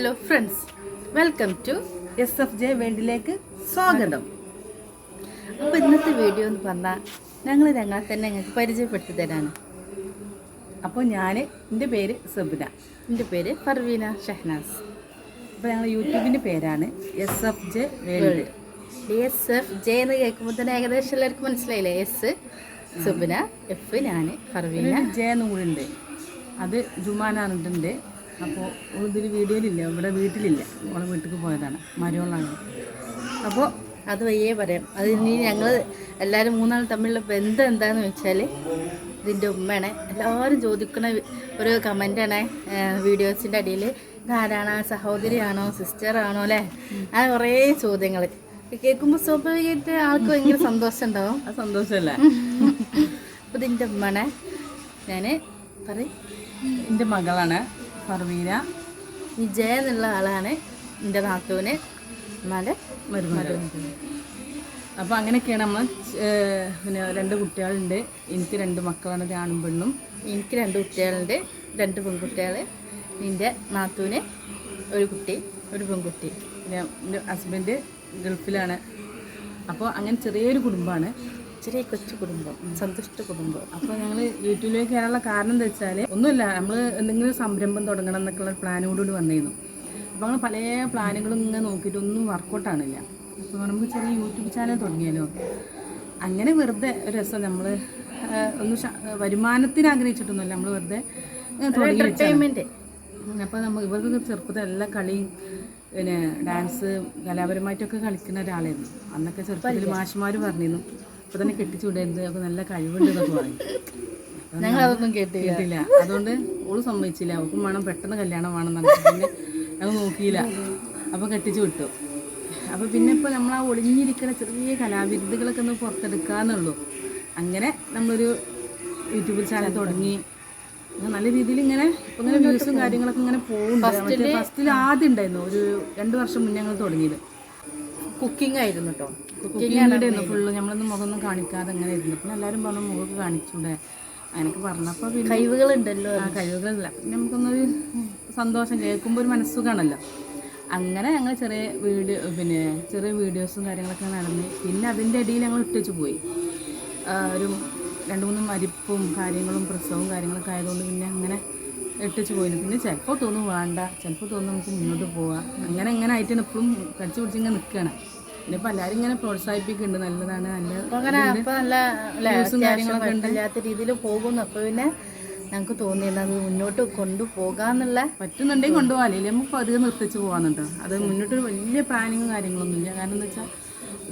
Hello friends, welcome to SFJ വേൾഡിലേക്ക് സ്വാഗതം. അപ്പോൾ ഇന്നത്തെ വീഡിയോ എന്ന് പറഞ്ഞാൽ ഞങ്ങളെ തന്നെ ഞങ്ങൾക്ക് പരിചയപ്പെടുത്തി തരാണ്. അപ്പോൾ എൻ്റെ പേര് സബ്ന, എൻ്റെ പേര് പർവീന ഷഹനാസ്. അപ്പോൾ ഞങ്ങൾ യൂട്യൂബിൻ്റെ പേരാണ് SFJ വേൾഡ്. SFJ എന്ന് കേൾക്കുമ്പോൾ തന്നെ ഏകദേശം എല്ലാവർക്കും മനസ്സിലായില്ലേ? എസ് സബ്ന, എഫ് ഞാൻ, പർവീന. ജെ എന്നും കൂടെ ഉണ്ട്, അത് ജുമാനാറിട്ടുണ്ട്. അപ്പോൾ ഇതിൽ വീഡിയോയിലില്ല, ഇവിടെ വീട്ടിലില്ല, നമ്മളെ വീട്ടിൽ പോയതാണ്, മരുവളാണ്. അപ്പോൾ അത് വയ്യേ പറയാം. അത് ഇനി ഞങ്ങൾ എല്ലാവരും മൂന്നാൾ തമ്മിലുള്ള ബന്ധം എന്താണെന്ന് വെച്ചാൽ ഇതിൻ്റെ ഉമ്മയാണ്. എല്ലാവരും ചോദിക്കുന്ന ഒരു കമൻ്റാണ് വീഡിയോസിൻ്റെ അടിയിൽ, ഇതാരാണ്, സഹോദരിയാണോ സിസ്റ്ററാണോ അല്ലേ? ആ കുറേ ചോദ്യങ്ങൾ കേൾക്കുമ്പോൾ സ്വാഭാവികമായിട്ട് ആൾക്ക് ഭയങ്കര സന്തോഷം ഉണ്ടാവും. അത് സന്തോഷമല്ലേ? അപ്പോൾ ഇതിൻ്റെ ഉമ്മയാണ്. ഞാൻ പറയും, എൻ്റെ മകളാണ് പർവീന. ഈ ജയ എന്നുള്ള ആളാണ് എൻ്റെ നാത്തൂന്, എന്നാല് മരുമകൾ. അപ്പോൾ അങ്ങനെയൊക്കെയാണ് നമ്മൾ. പിന്നെ 2 കുട്ടികളുണ്ട്. എനിക്ക് 2 മക്കളാണ്, ഒരു ആണും പെണ്ണും. എനിക്ക് 2 കുട്ടികളുണ്ട്, 2 പെൺകുട്ടികൾ. നിൻ്റെ നാത്തൂന് ഒരു കുട്ടി, ഒരു പെൺകുട്ടി. പിന്നെ എൻ്റെ ഹസ്ബൻഡ് ഗൾഫിലാണ്. അപ്പോൾ അങ്ങനെ ചെറിയൊരു കുടുംബമാണ്, ചെറിയ കൊച്ചു കുടുംബം, സന്തുഷ്ട കുടുംബം. അപ്പോൾ ഞങ്ങൾ യൂട്യൂബിലേക്ക് വരാനുള്ള കാരണം എന്താ വെച്ചാൽ ഒന്നുമില്ല, നമ്മൾ എന്തെങ്കിലും സംരംഭം തുടങ്ങണം എന്നൊക്കെയുള്ള പ്ലാനോടുകൂടി വന്നിരുന്നു. അപ്പോൾ നമ്മൾ പല പ്ലാനുകളും ഇങ്ങനെ നോക്കിയിട്ട് ഒന്നും വർക്കൗട്ടാണില്ല. അപ്പോൾ നമുക്ക് ചെറിയ യൂട്യൂബ് ചാനൽ തുടങ്ങിയാലോ, അങ്ങനെ വെറുതെ ഒരു രസം. നമ്മൾ ഒന്ന് വരുമാനത്തിന് ആഗ്രഹിച്ചിട്ടൊന്നുമില്ല, നമ്മൾ വെറുതെ എൻ്റർടൈൻമെൻറ്റ്. അപ്പോൾ ഇവർക്ക് ചെറുപ്പത്തിൽ എല്ലാ കളിയും പിന്നെ ഡാൻസ് കലാപരമായിട്ടൊക്കെ കളിക്കുന്ന ഒരാളായിരുന്നു. അന്നൊക്കെ ചെറുപ്പത്തിൽ മാഷുമാർ പറഞ്ഞിരുന്നു, അപ്പോൾ തന്നെ കെട്ടിച്ചു വിടരുത്, അപ്പോൾ നല്ല കഴിവുണ്ട് എന്നൊക്കെ പറയും. ഞങ്ങളതൊന്നും കേട്ടില്ല. അതുകൊണ്ട് ഓള് സമ്മതിച്ചില്ല, അവൾക്കും വേണം, പെട്ടെന്ന് കല്യാണം വേണം എന്നൊക്കെ. പിന്നെ അത് നോക്കിയില്ല, അപ്പോൾ കെട്ടിച്ചു വിട്ടു. അപ്പോൾ പിന്നെ ഇപ്പോൾ നമ്മൾ ആ ഒളിഞ്ഞിരിക്കുന്ന ചെറിയ കലാവിരുദ്ധകളൊക്കെ ഒന്ന് പുറത്തെടുക്കാന്നുള്ളൂ. അങ്ങനെ നമ്മളൊരു യൂട്യൂബ് ചാനൽ തുടങ്ങി. നല്ല രീതിയിൽ ഇങ്ങനെ ഇപ്പോൾ ഇങ്ങനെ വ്യൂസും കാര്യങ്ങളൊക്കെ ഇങ്ങനെ പോകുന്നുണ്ട്. ഫസ്റ്റിൽ ആദ്യം ഉണ്ടായിരുന്നു, ഒരു 2 വർഷം മുന്നേ ഞങ്ങൾ തുടങ്ങിയത്. കുക്കിംഗ് ആയിരുന്നു കേട്ടോ. കുക്കിങ്ങിലായിരുന്നു ഫുള്ള്. നമ്മളൊന്നും മുഖമൊന്നും കാണിക്കാതെ അങ്ങനെ ഇരുന്നു. പിന്നെ എല്ലാവരും പറഞ്ഞു മുഖമൊക്കെ കാണിച്ചൂടെ അങ്ങനെയൊക്കെ പറഞ്ഞപ്പോൾ പിന്നെ കഴിവുകളുണ്ടല്ലോ. ആ കഴിവുകളില്ല, പിന്നെ നമുക്കൊന്നൊരു സന്തോഷം, കേൾക്കുമ്പോൾ ഒരു മനസ്സുഖാണല്ലോ. അങ്ങനെ ഞങ്ങൾ ചെറിയ വീഡിയോസും കാര്യങ്ങളൊക്കെ നടന്ന്. പിന്നെ അതിൻ്റെ ഇടയിൽ ഞങ്ങൾ ഇട്ടുവെച്ച് പോയി. ഒരു 2-3 മരിപ്പും കാര്യങ്ങളും പ്രസവവും കാര്യങ്ങളൊക്കെ ആയതുകൊണ്ട് പിന്നെ അങ്ങനെ ഇട്ടുവെച്ച് പോയിരുന്നു. പിന്നെ ചിലപ്പോൾ തോന്നും വേണ്ട, ചിലപ്പോൾ തോന്നും നമുക്ക് മുന്നോട്ട് പോവാം. അങ്ങനെ ആയിട്ടാണ് ഇപ്പോഴും കടിച്ചു പിടിച്ചിങ്ങനെ നിൽക്കുകയാണ്. പിന്നെ ഇപ്പോൾ എല്ലാവരും ഇങ്ങനെ പ്രോത്സാഹിപ്പിക്കുന്നുണ്ട്, നല്ലതാണ്, നല്ല കാര്യങ്ങളൊക്കെ ഉണ്ട്, ഇല്ലാത്ത രീതിയിൽ പോകുന്നു. അപ്പോൾ പിന്നെ ഞങ്ങൾക്ക് തോന്നിയത് മുന്നോട്ട് കൊണ്ടുപോകാന്നുള്ള പറ്റുന്നുണ്ടെങ്കിൽ കൊണ്ടുപോകാം, അല്ലെങ്കിൽ നമുക്ക് പതിയെ നിർത്തിച്ച് പോകാന്നുണ്ടോ. അത് മുന്നോട്ട് വലിയ പ്ലാനിങ്ങും കാര്യങ്ങളൊന്നുമില്ല. കാരണം എന്താ വെച്ചാൽ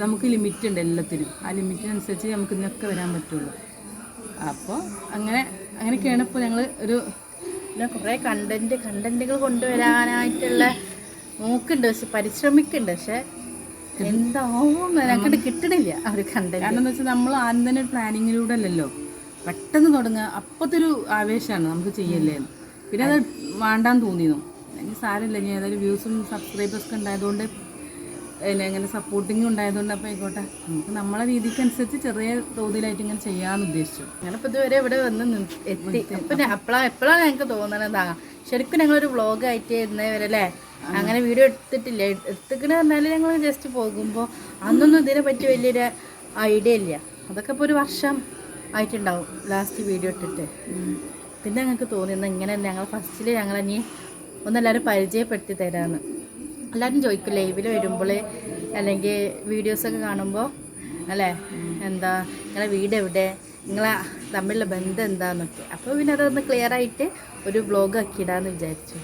നമുക്ക് ലിമിറ്റ് ഉണ്ട് എല്ലാത്തിനും. ആ ലിമിറ്റിനനുസരിച്ച് നമുക്ക് ഇതിനൊക്കെ വരാൻ പറ്റുള്ളൂ. അപ്പോൾ അങ്ങനെയൊക്കെയാണ് ഇപ്പോൾ ഞങ്ങൾ കുറേ കണ്ടന്റുകൾ കൊണ്ടുവരാനായിട്ടുള്ള നോക്കുന്നുണ്ട്, പക്ഷെ പരിശ്രമിക്കുന്നുണ്ട്. പക്ഷെ എന്താവും ഞങ്ങൾക്ക് കിട്ടണില്ല ആ ഒരു കണ്ടന്റ്. കാരണം എന്താ വെച്ചാൽ നമ്മൾ ആദ്യം തന്നെ ഒരു പ്ലാനിങ്ങിലൂടെ അല്ലല്ലോ പെട്ടെന്ന് തുടങ്ങുക. അപ്പോഴത്തെ ഒരു ആവേശമാണ് നമുക്ക് ചെയ്യല്ലേ. പിന്നെ അത് വേണ്ടാന്ന് തോന്നിയിരുന്നു. അല്ലെങ്കിൽ സാരമില്ല, ഇനി ഏതായാലും വ്യൂസും സബ്സ്ക്രൈബേഴ്സൊക്കെ ഉണ്ടായതുകൊണ്ട് ഇങ്ങനെ സപ്പോർട്ടിങ്ങും ഉണ്ടായതുകൊണ്ട് അപ്പോൾ ആയിക്കോട്ടെ, നമുക്ക് നമ്മളെ രീതിക്ക് അനുസരിച്ച് ചെറിയ തോതിലായിട്ട് ഇങ്ങനെ ചെയ്യാമെന്ന് ഉദ്ദേശിച്ചു. ഞാനിപ്പോൾ ഇതുവരെ ഇവിടെ വന്ന് എത്തി. അപ്പം എപ്പോഴാണ് ഞങ്ങൾക്ക് തോന്നണതാ ശരിക്കും ഞങ്ങളൊരു വ്ളോഗായിട്ട് ഇരുന്നവരെ അല്ലേ, അങ്ങനെ വീഡിയോ എടുത്തിട്ടില്ല. എടുത്തിക്കണ പറഞ്ഞാൽ ഞങ്ങൾ ജസ്റ്റ് പോകുമ്പോൾ അന്നൊന്നും ഇതിനെ പറ്റി വലിയൊരു ഐഡിയ ഇല്ല. അതൊക്കെ ഇപ്പോൾ 1 വർഷം ആയിട്ടുണ്ടാവും ലാസ്റ്റ് വീഡിയോ ഇട്ടിട്ട്. പിന്നെ ഞങ്ങൾക്ക് തോന്നിയിരുന്നു ഇങ്ങനെ ഞങ്ങൾ ഫസ്റ്റിൽ ഞങ്ങളിനി ഒന്നെല്ലാവരും പരിചയപ്പെടുത്തി തരാമെന്ന്. എല്ലാവരും ചോദിക്കും ലൈവിൽ വരുമ്പോൾ അല്ലെങ്കിൽ വീഡിയോസൊക്കെ കാണുമ്പോൾ അല്ലേ, എന്താ നിങ്ങളെ വീട് എവിടെ, നിങ്ങളെ തമ്മിലുള്ള ബന്ധം എന്താണെന്നൊക്കെ. അപ്പോൾ പിന്നെ അതൊന്ന് ക്ലിയർ ആയിട്ട് ഒരു വ്ളോഗ് ആക്കിയിടാമെന്ന് വിചാരിച്ചു.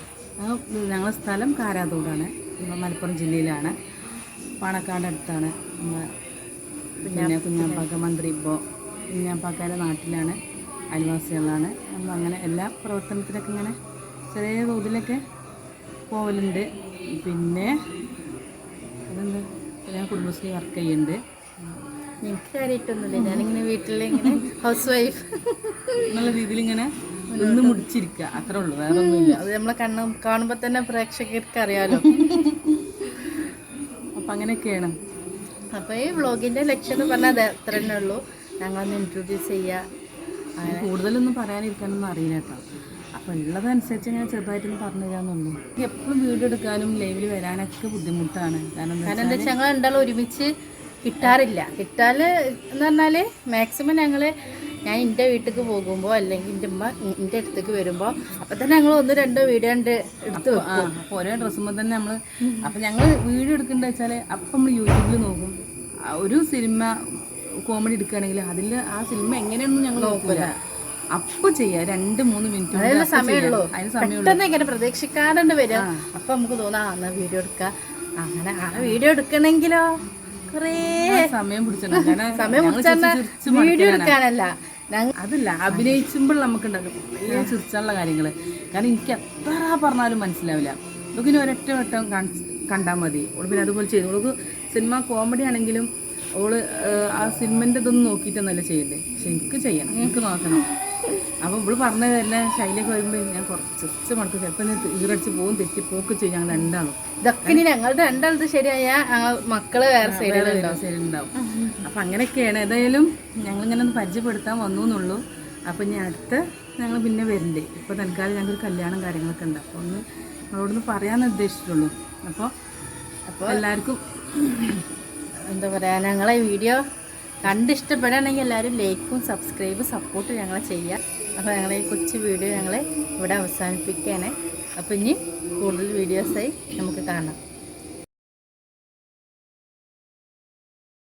ഞങ്ങളുടെ സ്ഥലം കാരാതോടാണ്, മലപ്പുറം ജില്ലയിലാണ്, പാണക്കാട് അടുത്താണ്. പിന്നെ കുഞ്ഞാപ്പാക്ക മന്ത്രി ഇപ്പോൾ കുഞ്ഞാപ്പാക്കാരുടെ നാട്ടിലാണ്, അയൽവാസികളാണ്. നമ്മൾ അങ്ങനെ എല്ലാ പ്രവർത്തനത്തിലൊക്കെ ഇങ്ങനെ ചെറിയ തോതിലൊക്കെ പോവലുണ്ട്. പിന്നെ അതെന്താ, ഞാൻ കുടുംബശ്രീ വർക്ക് ചെയ്യുന്നുണ്ട്. എനിക്ക് കാര്യമായിട്ടൊന്നുമില്ല, ഞാനിങ്ങനെ വീട്ടിലിങ്ങനെ ഹൗസ് വൈഫ് എന്നുള്ള രീതിയിൽ ഇങ്ങനെ ഒന്ന് മുടിച്ചിരിക്കുക, അത്രേ ഉള്ളൂ, വേറെ ഒന്നുമില്ല. അത് നമ്മളെ കാണുമ്പോൾ തന്നെ പ്രേക്ഷകർക്ക് അറിയാലോ. അപ്പം അങ്ങനെയൊക്കെയാണ്. അപ്പോൾ ഈ വ്ളോഗിൻ്റെ ലക്ഷ്യം എന്ന് പറഞ്ഞാൽ അത് അത്ര തന്നെ ഉള്ളൂ. ഞങ്ങളൊന്ന് ഇൻട്രൊഡ്യൂസ് ചെയ്യുക. കൂടുതലൊന്നും പറയാനിരിക്കാനൊന്നും അറിയില്ല കേട്ടോ. അപ്പോൾ ഉള്ളതനുസരിച്ച് ഞാൻ ചെറുതായിട്ടൊന്ന് പറഞ്ഞു തരാമെന്നുള്ളൂ. എപ്പോഴും വീഡിയോ എടുക്കാനും ലൈവിൽ വരാനൊക്കെ ബുദ്ധിമുട്ടാണ്. കാരണം എന്താ വെച്ചാൽ ഞങ്ങൾ രണ്ടാളും ഒരുമിച്ച് കിട്ടാറില്ല. കിട്ടാൽ എന്ന് പറഞ്ഞാൽ മാക്സിമം ഞാൻ എൻ്റെ വീട്ടിലേക്ക് പോകുമ്പോൾ അല്ലെങ്കിൽ എൻ്റെ ഉമ്മ എൻ്റെ അടുത്തേക്ക് വരുമ്പോൾ അപ്പം തന്നെ ഞങ്ങൾ 1-2 വീഡിയോ എടുത്ത് വെക്കും. അപ്പോൾ ഓരോ ഡ്രസ്സുമ്പോൾ തന്നെ നമ്മൾ അപ്പം ഞങ്ങൾ വീഡിയോ എടുക്കേണ്ടത് വെച്ചാൽ അപ്പം നമ്മൾ യൂട്യൂബിൽ നോക്കും. ഒരു സിനിമ കോമഡി എടുക്കുകയാണെങ്കിൽ അതിൽ ആ സിനിമ എങ്ങനെയാണെന്ന് ഞങ്ങൾ നോക്കില്ല, അപ്പോൾ ചെയ്യാം. 2-3 മിനിറ്റ് അതിന് സമയമുള്ളൂ. പെട്ടെന്ന് ഇങ്ങനെ പ്രതീക്ഷിക്കാതെ വരിക. അപ്പം നമുക്ക് തോന്നാം എന്നാ വീഡിയോ എടുക്കുക. അങ്ങനെ ആ വീഡിയോ എടുക്കണമെങ്കിലോ കുറേ സമയം പിടിച്ചിട്ടുണ്ട്. സമയം വീഡിയോ എടുക്കാനല്ല, അതല്ല അഭിനയിച്ചുമ്പോൾ നമുക്കുണ്ടാകും ചിരിച്ചാനുള്ള കാര്യങ്ങൾ. കാരണം എനിക്ക് എത്ര പറഞ്ഞാലും മനസ്സിലാവില്ല. നമുക്ക് ഇനി ഒരൊറ്റ വട്ടം കണ്ടാൽ മതി. ഓൾ പിന്നെ അതുപോലെ ചെയ്തു. ഓൾക്ക് സിനിമ കോമഡി ആണെങ്കിലും ഓള് ആ സിനിമൻ്റെ ഇതൊന്നും നോക്കിയിട്ടൊന്നല്ല ചെയ്യണ്ടേ. പക്ഷെ എനിക്ക് ചെയ്യണം, എനിക്ക് നോക്കണം. അപ്പം ഇവള് പറഞ്ഞത് തന്നെ ശൈലിയൊക്കെ വരുമ്പോൾ ഞാൻ കുറച്ച് മടക്കും. ചിലപ്പോൾ ഞാൻ ഈറടിച്ച് പോകും, തെറ്റിപ്പോക്ക് ചെയ്യും. ഞങ്ങൾ രണ്ടാളും ഇതൊക്കെ ഇനി ഞങ്ങളുടെ രണ്ടാളത് ശരിയായ മക്കള് വേറെ സൈഡിലുണ്ടാവും. അപ്പം അങ്ങനെയൊക്കെയാണ്. ഏതായാലും ഞങ്ങളിങ്ങനെ ഒന്ന് പരിചയപ്പെടുത്താൻ വന്നു എന്നുള്ളൂ. അപ്പം ഇനി അടുത്ത് ഞങ്ങൾ പിന്നെ വരണ്ടേ. ഇപ്പോൾ തൽക്കാലം ഞങ്ങൾക്ക് കല്യാണം കാര്യങ്ങളൊക്കെ ഉണ്ട്. അപ്പോൾ ഒന്ന് നമ്മളോടൊന്ന് പറയാമെന്ന് ഉദ്ദേശിച്ചിട്ടുള്ളൂ. അപ്പോൾ എല്ലാവർക്കും എന്താ പറയുക, ഞങ്ങളെ വീഡിയോ കണ്ടിഷ്ടപ്പെടുകയാണെങ്കിൽ എല്ലാവരും ലൈക്കും സബ്സ്ക്രൈബും സപ്പോർട്ടും ഞങ്ങളെ ചെയ്യുക. അപ്പോൾ ഞങ്ങളെ ഈ കൊച്ചു വീഡിയോ ഞങ്ങൾ ഇവിടെ അവസാനിപ്പിക്കുകയാണ്. അപ്പോൾ ഇനി കൂടുതൽ വീഡിയോസായി നമുക്ക് കാണാം.